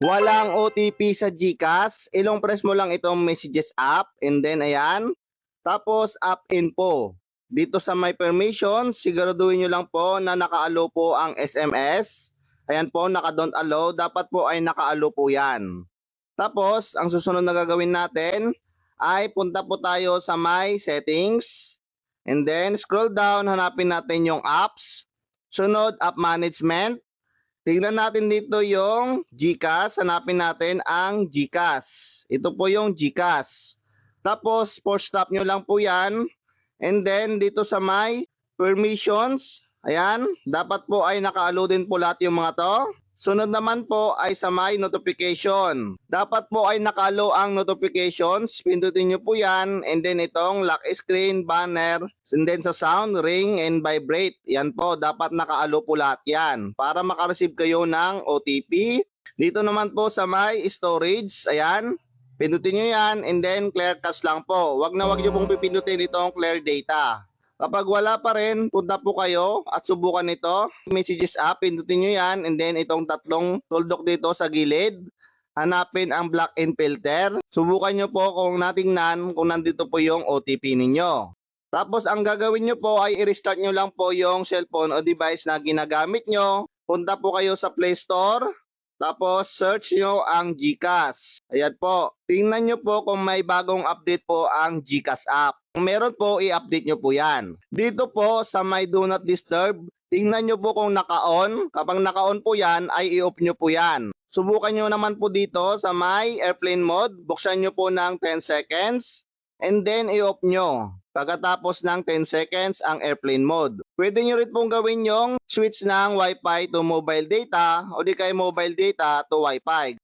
Walang OTP sa GCash, ilong press mo lang itong messages app and then ayan, tapos app info. Dito sa my permissions, siguraduhin nyo lang po na naka-allow po ang SMS. Ayan po, naka-don't allow, dapat po ay naka-allow po yan. Tapos, ang susunod na gagawin natin ay punta po tayo sa my settings and then scroll down, hanapin natin yung apps. Sunod, app management. Tignan natin dito yung GCash, hanapin natin ang GCash. Ito po yung GCash. Tapos, force stop nyo lang po yan. And then, dito sa my permissions, ayan, dapat po ay naka-allow din po lahat yung mga to. Sunod naman po ay sa my notification. Dapat po ay naka-allow ang notifications. Pindutin nyo po yan. And then itong lock screen, banner, and then sa sound, ring, and vibrate. Yan po, dapat naka-allow po lahat yan. Para makareceive kayo ng OTP. Dito naman po sa my storage, ayan, pindutin nyo yan and then clear cache lang po. Wag nyo pong pipindutin itong clear data. Kapag wala pa rin, punta po kayo at subukan ito. Messages app, pindutin nyo yan and then itong tatlong tuldok dito sa gilid. Hanapin ang block and filter. Subukan nyo po kung natingnan kung nandito po yung OTP ninyo. Tapos ang gagawin nyo po ay i-restart nyo lang po yung cellphone o device na ginagamit nyo. Punta po kayo sa Play Store. Tapos search nyo ang GCash. Ayan po. Tingnan nyo po kung may bagong update po ang GCash app. Kung meron po, i-update nyo po yan. Dito po sa my do not disturb, tingnan nyo po kung naka-on. Kapag naka-on po yan, ay i-off nyo po yan. Subukan nyo naman po dito sa my airplane mode. Buksan nyo po ng 10 seconds. And then i-off nyo. Pagkatapos ng 10 seconds ang airplane mode. Pwede nyo rin pong gawin yung switch ng Wi-Fi to mobile data o di kay mobile data to Wi-Fi.